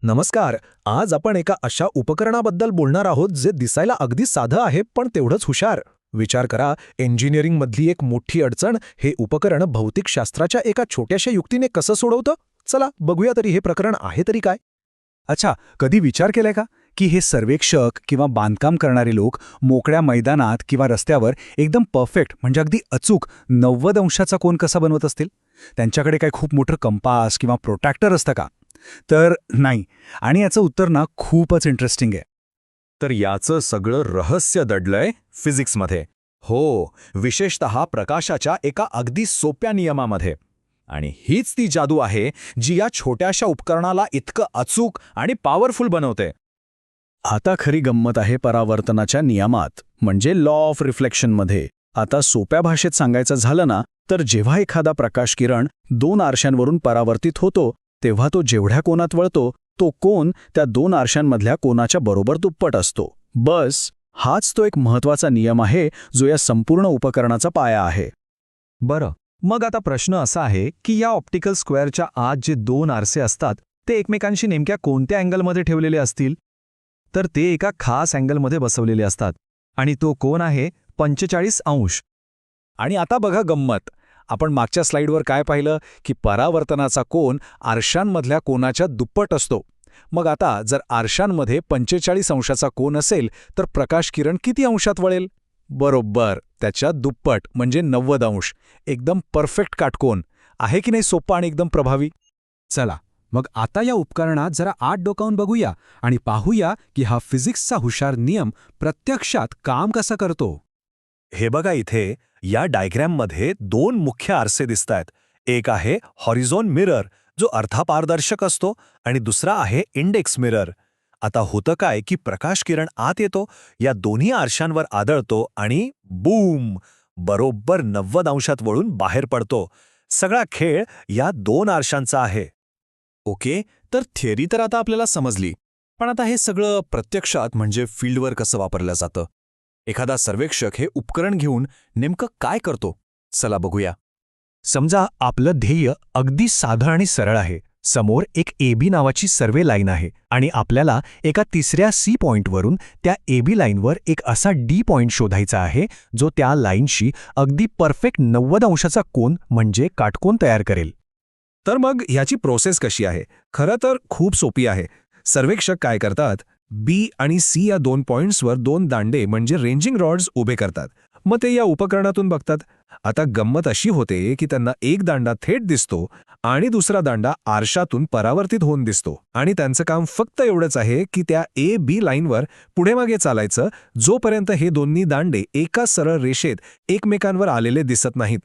नमस्कार. आज आपण एका अशा उपकरणाबद्दल बोलणार आहोत जे दिसायला अगदी साधं आहे पण तेवढंच हुशार. विचार करा, इंजिनिअरिंगमधली एक मोठी अडचण हे उपकरण भौतिकशास्त्राच्या एका छोट्याशा युक्तीने कसं सोडवतं. चला बघूया तरी हे प्रकरण आहे तरी काय. अच्छा, कधी विचार केलाय का की हे सर्वेक्षक किंवा बांधकाम करणारे लोक मोकळ्या मैदानात किंवा रस्त्यावर एकदम परफेक्ट म्हणजे अगदी अचूक 90 अंशाचा कोन कसा बनवत असतील? त्यांच्याकडे काय खूप मोठं कंपास किंवा प्रोट्रॅक्टर असतं का? तर नाही. आणि याचं उत्तर ना खूपच इंटरेस्टिंग आहे. तर याचं सगळं रहस्य दडलंय फिजिक्समध्ये. हो, विशेषतः प्रकाशाच्या एका अगदी सोप्या नियमामध्ये. आणि हीच ती जादू आहे जी या छोट्याशा उपकरणाला इतकं अचूक आणि पॉवरफुल बनवते. आता खरी गंमत आहे परावर्तनाच्या नियमात, म्हणजे लॉ ऑफ रिफ्लेक्शनमध्ये. आता सोप्या भाषेत सांगायचं झालं ना, तर जेव्हा एखादा प्रकाशकिरण 2 आरशांवरून परावर्तित होतो तेव्हा तो जेवढ्या कोनात वळतो तो कोन त्या 2 आरशांमधल्या कोनाच्या बरोबर दुप्पट असतो. बस हाच तो एक महत्त्वाचा नियम आहे जो या संपूर्ण उपकरणाचा पाया आहे. बरं, मग आता प्रश्न असा आहे की या ऑप्टिकल स्क्वेअरच्या आत जे 2 आरसे असतात ते एकमेकांशी नेमक्या कोणत्या अँगलमध्ये ठेवलेले असतील? तर ते एका खास अँगलमध्ये बसवलेले असतात आणि तो कोन आहे 45 अंश. आणि आता बघा गंमत. आपण मागच्या स्लाइडवर काय पाहिलं की परावर्तनाचा कोन आरशांमधल्या कोनाच्या दुप्पट असतो. मग आता जर आरशांमध्ये 45 अंशाचा कोन असेल तर प्रकाश किरण किती अंशात वळेल? बरोबर त्याच्या दुप्पट म्हणजे 90 अंश. एकदम परफेक्ट काटकोन आहे की नाही? सोपं आणि एकदम प्रभावी. चला मग आता या उपकरणात जरा आत डोकावून बघूया आणि पाहूया की हा फिजिक्सचा हुशार नियम प्रत्यक्षात काम कसा करतो. हे बघा, इथे या डायग्रॅममध्ये 2 मुख्य आरसे दिसतायत. एक आहे हॉरिझॉन मिरर जो अर्धा पारदर्शक असतो आणि दुसरा आहे इंडेक्स मिरर. आता होतं काय की प्रकाश किरण आत येतो, या दोन्ही आरशांवर आदळतो आणि बूम, बरोबर 90 अंशात वळून बाहेर पडतो. सगळा खेळ या 2 आरशांचा आहे. ओके, तर थिअरी तर आता आपल्याला समजली, पण आता हे सगळं प्रत्यक्षात म्हणजे फील्डवर कसं वापरलं जातं? एखादा सर्वेक्षक हे उपकरण घेऊन नेमकं काय करतो? चला बघूया. समजा आपलं ध्येय अगदी साधं आणि सरळ आहे. समोर एक AB नावाची सर्वे लाईन आहे आणि आपल्याला एका तिसऱ्या C पॉइंटवरून त्या AB लाईनवर एक असा D पॉइंट शोधायचा आहे जो त्या लाईनशी अगदी परफेक्ट 90 अंशाचा कोन म्हणजे काटकोन तयार करेल. तर मग ह्याची प्रोसेस कशी आहे? खरं तर खूप सोपी आहे. सर्वेक्षक काय करतात, B आणि C या 2 पॉइंट्सवर 2 दांडे म्हणजे रेंजिंग रॉड्स उभे करतात. मग ते या उपकरणातून बघतात. आता गंमत अशी होते की त्यांना एक दांडा थेट दिसतो आणि दुसरा दांडा आरशातून परावर्तित होऊन दिसतो. आणि त्यांचं काम फक्त एवढंच आहे की त्या AB लाईनवर पुढे मागे चालायचं जोपर्यंत हे दोन्ही दांडे एका सरळ रेषेत एकमेकांवर आलेले दिसत नाहीत.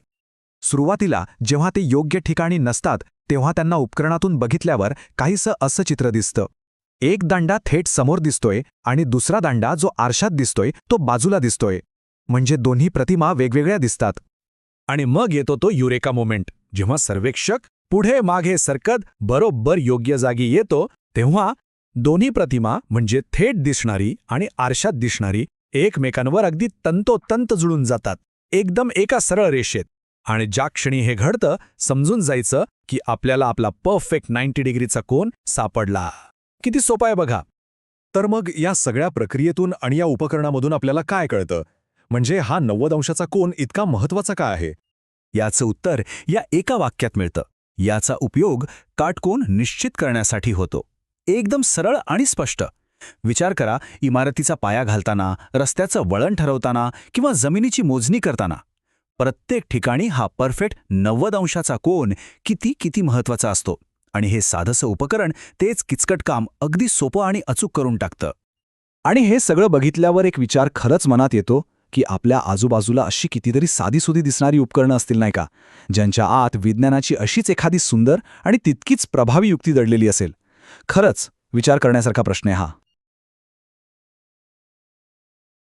सुरुवातीला जेव्हा ते योग्य ठिकाणी नसतात तेव्हा त्यांना उपकरणातून बघितल्यावर काहीसं असं चित्र दिसतं. एक दांडा थेट समोर दिसतोय आणि दुसरा दांडा जो आरशात दिसतोय तो बाजूला दिसतोय. म्हणजे दोन्ही प्रतिमा वेगवेगळ्या दिसतात. आणि मग येतो तो युरेका मोमेंट. जेव्हा सर्वेक्षक पुढे मागे सरकत बरोबर योग्य जागी येतो तेव्हा दोन्ही प्रतिमा म्हणजे थेट दिसणारी आणि आरशात दिसणारी एकमेकांवर अगदी तंतोतंत जुळून जातात, एकदम एका सरळ रेषेत. आणि ज्या क्षणी हे घडतं समजून जायचं की आपल्याला आपला परफेक्ट 90 डिग्रीचा कोन सापडला. किती सोपं आहे बघा. तर मग या सगळ्या प्रक्रियेतून आणि या उपकरणामधून आपल्याला काय कळतं? म्हणजे हा 90 अंशाचा कोन इतका महत्त्वाचा का आहे? याचं उत्तर या एका वाक्यात मिळतं. याचा उपयोग काटकोन निश्चित करण्यासाठी होतो. एकदम सरळ आणि स्पष्ट. विचार करा, इमारतीचा पाया घालताना, रस्त्याचं वळण ठरवताना किंवा जमिनीची मोजणी करताना प्रत्येक ठिकाणी हा परफेक्ट 90 अंशाचा कोन किती महत्त्वाचा असतो. आणि हे साधंसं उपकरण तेच किचकट काम अगदी सोपं आणि अचूक करून टाकतं. आणि हे सगळं बघितल्यावर एक विचार खरंच मनात येतो की आपल्या आजूबाजूला अशी कितीतरी साधीसुधी दिसणारी उपकरणं असतील नाही का, ज्यांच्या आत विज्ञानाची अशीच एखादी सुंदर आणि तितकीच प्रभावी युक्ती दडलेली असेल. खरंच विचार करण्यासारखा प्रश्न आहे हा.